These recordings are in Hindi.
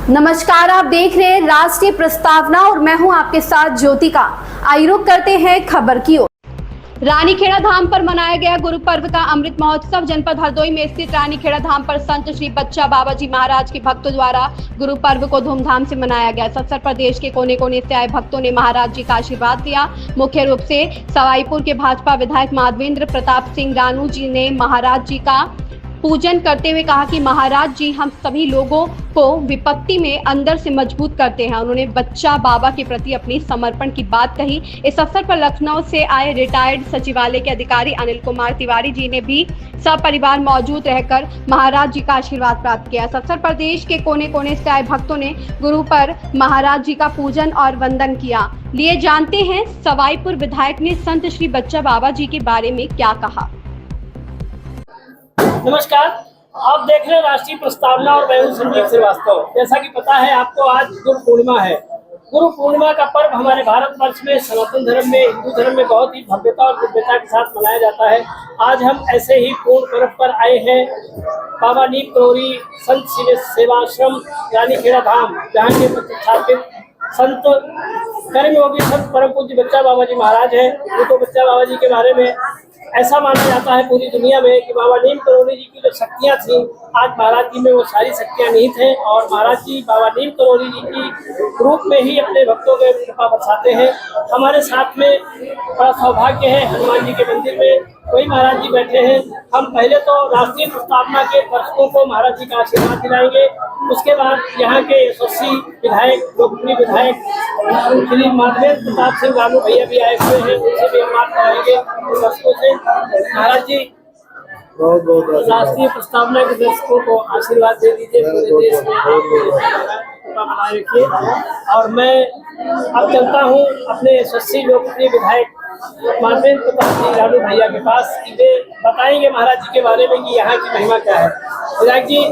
नमस्कार, आप देख रहे हैं राष्ट्रीय प्रस्तावना और मैं हूं आपके साथ ज्योतिका। आइए रुक करते हैं खबर की ओर। रानीखेड़ा धाम पर मनाया गया गुरु पर्व का अमृत महोत्सव। जनपद हरदोई में स्थित रानीखेड़ा धाम पर संत श्री बच्चा बाबा जी महाराज के भक्तों द्वारा गुरु पर्व को धूमधाम से मनाया गया। इस अवसर पर देश के कोने कोने से आए भक्तों ने महाराज जी का आशीर्वाद लिया। मुख्य रूप से सवाईपुर के भाजपा विधायक माधवेंद्र प्रताप सिंह रानू जी ने महाराज जी का पूजन करते हुए कहा कि महाराज जी हम सभी लोगों को विपत्ति में अंदर से मजबूत करते हैं। उन्होंने बच्चा बाबा के प्रति अपनी समर्पण की बात कही। इस अवसर पर लखनऊ से आए रिटायर्ड सचिवालय के अधिकारी अनिल कुमार तिवारी जी ने भी सपरिवार मौजूद रहकर महाराज जी का आशीर्वाद प्राप्त किया। इस अवसर पर देश के कोने कोने से आए भक्तों ने गुरु पर महाराज जी का पूजन और वंदन किया। लिए जानते हैं सवाईपुर विधायक ने संत श्री बच्चा बाबा जी के बारे में क्या कहा। नमस्कार, आप देख रहे हैं राष्ट्रीय प्रस्तावना और मैं हूं संजीव श्रीवास्तव। जैसा कि पता है आपको, आज गुरु पूर्णिमा है। गुरु पूर्णिमा का पर्व हमारे भारतवर्ष में सनातन धर्म में, हिंदू धर्म में बहुत ही भव्यता और दिव्यता के साथ मनाया जाता है। आज हम ऐसे ही पूर्ण पर्व पर आए हैं बाबा नीम करोरी संत सेवाश्रम रानीखेड़ा धाम, जहाँ के प्रतिष्ठापित संत कर्मयोगी संत परम पूज्य बच्चा बाबा जी महाराज है। उनको बच्चा बाबा जी के बारे में ऐसा माना जाता है पूरी दुनिया में कि बाबा नीम करोली जी की जो शक्तियाँ थीं, आज महाराज जी में वो सारी शक्तियाँ निहित हैं और महाराज जी बाबा नीम करोली जी की रूप में ही अपने भक्तों के कृपा बरसाते हैं। हमारे साथ में बड़ा सौभाग्य है, हनुमान जी के मंदिर में वही महाराज जी बैठे हैं। हम पहले तो राष्ट्रीय प्रस्तावना के दर्शकों को महाराज जी का आशीर्वाद दिलाएंगे, उसके बाद यहाँ के यशस्वी विधायक, लोकप्रिय विधायक श्री माधवेंद्र प्रताप सिंह रानू भैया भी आए हुए हैं, उनसे भी हम बात कराएंगे दर्शकों से। महाराज जी बहुत बहुत राष्ट्रीय प्रस्तावना के दर्शकों को आशीर्वाद दे दीजिए। पूरे देश में आपको बनाए रखिए। और मैं अब चलता हूँ अपने यशस्वी लोकप्रिय विधायक माधवेंद्र प्रताप सिंह रानू भैया के पास, वे बताएंगे महाराज जी के बारे में कि यहाँ की महिमा क्या है। विधायक जी,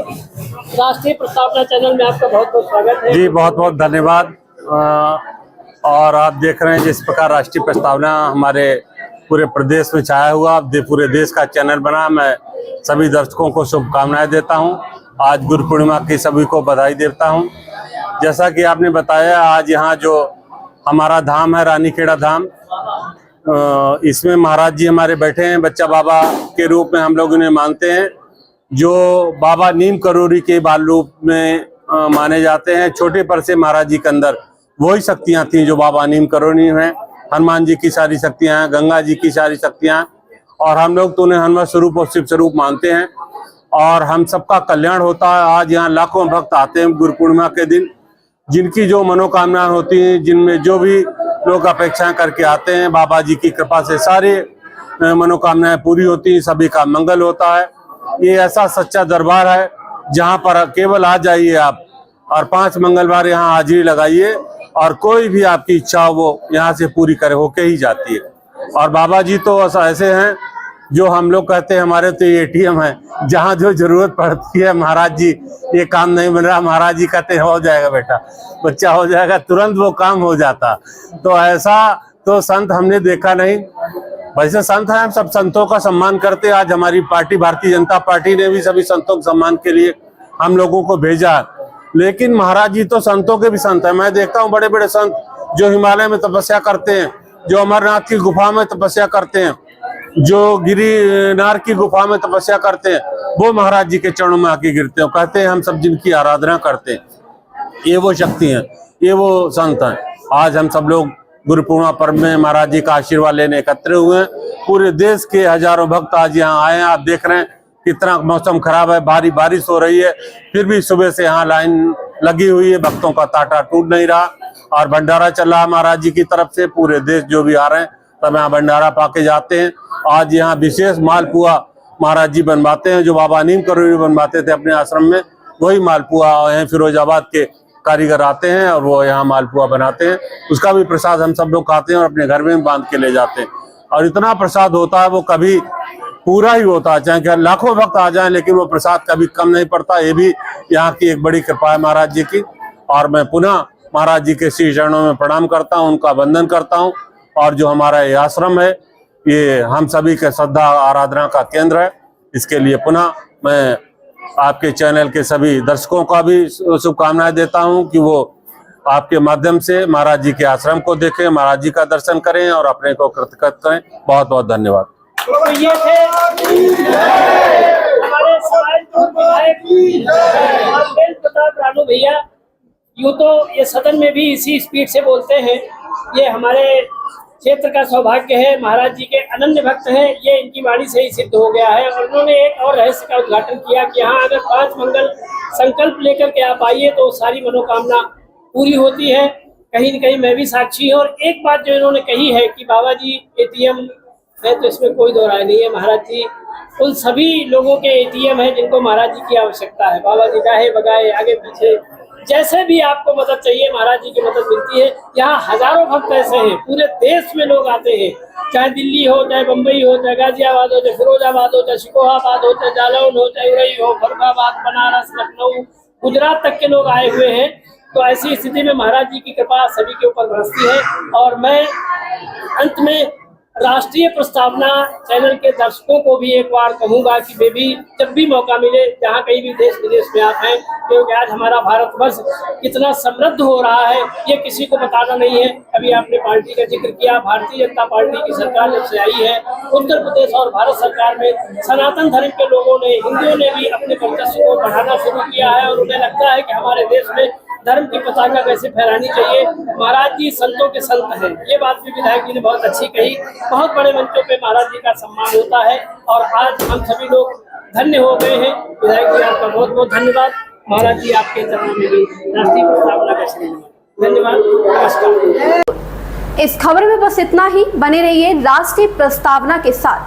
राष्ट्रीय प्रस्तावना चैनल में आपका बहुत बहुत स्वागत है। जी बहुत बहुत धन्यवाद। और आप देख रहे हैं जिस प्रकार राष्ट्रीय प्रस्तावना हमारे पूरे प्रदेश में छाया हुआ, पूरे देश का चैनल बना। मैं सभी दर्शकों को शुभकामनाएं देता हूं। आज गुरु पूर्णिमा की सभी को बधाई देता हूं। जैसा कि आपने बताया, आज यहाँ जो हमारा धाम है रानीखेड़ा धाम, इसमें महाराज जी हमारे बैठे हैं। बच्चा बाबा के रूप में हम लोग उन्हें मानते हैं, जो बाबा नीम करोरी के बाल रूप में माने जाते हैं। छोटे पर से महाराज जी के अंदर वही शक्तियाँ थीं जो बाबा नीम करोरी हैं। हनुमान जी की सारी शक्तियाँ हैं, गंगा जी की सारी शक्तियाँ, और हम लोग तो उन्हें हनुमान स्वरूप और शिव स्वरूप मानते हैं और हम सबका कल्याण होता है। आज यहाँ लाखों भक्त आते हैं गुरु पूर्णिमा के दिन, जिनकी जो मनोकामनाएं होती हैं, जिनमें जो भी लोग अपेक्षाएं करके आते हैं, बाबा जी की कृपा से सारे मनोकामनाएं पूरी होती हैं, सभी का मंगल होता है। ये ऐसा सच्चा दरबार है जहाँ पर केवल आ जाइए आप और 5 मंगलवार यहाँ हाजिरी लगाइए और कोई भी आपकी इच्छा हो वो यहाँ से पूरी करे होके ही जाती है। और बाबा जी तो ऐसे हैं जो हम लोग कहते हैं हमारे तो ATM है, जहाँ जो जरूरत पड़ती है महाराज जी, ये काम नहीं बन रहा, महाराज जी कहते हैं हो जाएगा बेटा, बच्चा हो जाएगा, तुरंत वो काम हो जाता। तो ऐसा तो संत हमने देखा नहीं। वैसे संत हैं, हम सब संतों का सम्मान करते हैं। आज हमारी पार्टी भारतीय जनता पार्टी ने भी सभी संतों के सम्मान के लिए हम लोगों को भेजा, लेकिन महाराज जी तो संतों के भी संत हैं। मैं देखता हूँ बड़े बड़े संत जो हिमालय में तपस्या करते हैं, जो अमरनाथ की गुफा में तपस्या करते हैं, जो गिरिनार की गुफा में तपस्या करते हैं, वो महाराज जी के चरणों में आके गिरते हैं, कहते हैं हम सब जिनकी आराधना करते हैं, ये वो शक्ति हैं, ये वो संत हैं। आज हम सब लोग गुरु पूर्णिमा पर्व में महाराज जी का आशीर्वाद लेने एकत्र हुए हैं। पूरे देश के हजारों भक्त आज यहाँ आए हैं। आप देख रहे हैं कितना मौसम खराब है, भारी बारिश हो रही है, फिर भी सुबह से यहाँ लाइन लगी हुई है, भक्तों का तांता टूट नहीं रहा और भंडारा चल रहा महाराज जी की तरफ से। पूरे देश जो भी आ रहे हैं तब यहाँ भंडारा पाके जाते हैं। आज यहाँ विशेष मालपुआ महाराज जी बनवाते हैं, जो बाबा नीम करोरी बनवाते थे अपने आश्रम में, वही मालपुआ यहाँ फिरोजाबाद के कारीगर आते हैं और वो यहाँ मालपुआ बनाते हैं। उसका भी प्रसाद हम सब लोग खाते हैं और अपने घर में बांध के ले जाते हैं। और इतना प्रसाद होता है वो कभी पूरा ही होता है, चाहे लाखों भक्त आ जाएं, लेकिन वो प्रसाद कभी कम नहीं पड़ता। ये भी यहाँ की एक बड़ी कृपा है महाराज जी की। और मैं पुनः महाराज जी के श्री चरणों में प्रणाम करता हूँ, उनका वंदन करता हूँ। और जो हमारा ये आश्रम है, ये हम सभी के श्रद्धा आराधना का केंद्र है। इसके लिए पुनः मैं आपके चैनल के सभी दर्शकों का भी शुभकामनाएं देता हूं कि वो आपके माध्यम से महाराज जी के आश्रम को देखें, महाराज जी का दर्शन करें और अपने को कृतज्ञ करें। बहुत बहुत धन्यवाद। तो ये थे हमारे समाज के विधायक और तेज प्रताप रानू भैया। यूं तो ये सदन में भी इसी स्पीड से बोलते हैं। ये हमारे क्षेत्र का सौभाग्य है, महाराज जी के अनन्य भक्त हैं, ये इनकी वाणी से ही सिद्ध हो गया है। और उन्होंने एक और रहस्य का उद्घाटन किया कि हाँ, अगर 5 मंगल संकल्प लेकर के आप आइए तो सारी मनोकामना पूरी होती है। कहीं न कहीं मैं भी साक्षी हूँ। और एक बात जो इन्होंने कही है कि बाबा जी एटीएम है, तो इसमें कोई दो राय नहीं है। महाराज जी उन सभी लोगों के एटीएम है जिनको महाराज जी की आवश्यकता है। बाबा जी गाहे बगाए आगे पीछे जैसे भी आपको मदद चाहिए महाराज जी की मदद मिलती है। यहाँ हजारों भक्त ऐसे हैं, पूरे देश में लोग आते हैं, चाहे दिल्ली हो, चाहे बम्बई हो, चाहे गाजियाबाद हो, चाहे फिरोजाबाद हो, चाहे शिकोहाबाद हो, चाहे जालौन हो, चाहे उरई हो, फरुखाबाद, बनारस, लखनऊ, गुजरात तक के लोग आए हुए हैं। तो ऐसी स्थिति में महाराज जी की कृपा सभी के ऊपर बरसती है। और मैं अंत में राष्ट्रीय प्रस्तावना चैनल के दर्शकों को भी एक बार कहूंगा कि वे भी जब भी मौका मिले, जहां कहीं भी देश विदेश में आप हैं, क्योंकि आज हमारा भारतवर्ष कितना समृद्ध हो रहा है ये किसी को बताना नहीं है। अभी आपने पार्टी का जिक्र किया, भारतीय जनता पार्टी की सरकार जब से आई है उत्तर प्रदेश और भारत सरकार में सनातन धर्म के लोगों ने, हिंदुओं ने भी अपने वर्चस्व को बढ़ाना शुरू किया है। और उन्हें लगता है कि हमारे देश में धर्म की पताका कैसे फहरानी चाहिए। महाराज जी संतों के संत हैं, ये बात भी विधायक जी ने बहुत अच्छी कही। बहुत बड़े मंचों पे महाराज जी का सम्मान होता है और आज हम सभी लोग धन्य हो गए हैं। विधायक जी आपका बहुत बहुत धन्यवाद। महाराज जी आपके चरणों में भी राष्ट्रीय प्रस्तावना का श्रीमान धन्यवाद। नमस्कार। इस खबर में बस इतना ही। बने रहिए राष्ट्रीय प्रस्तावना के साथ।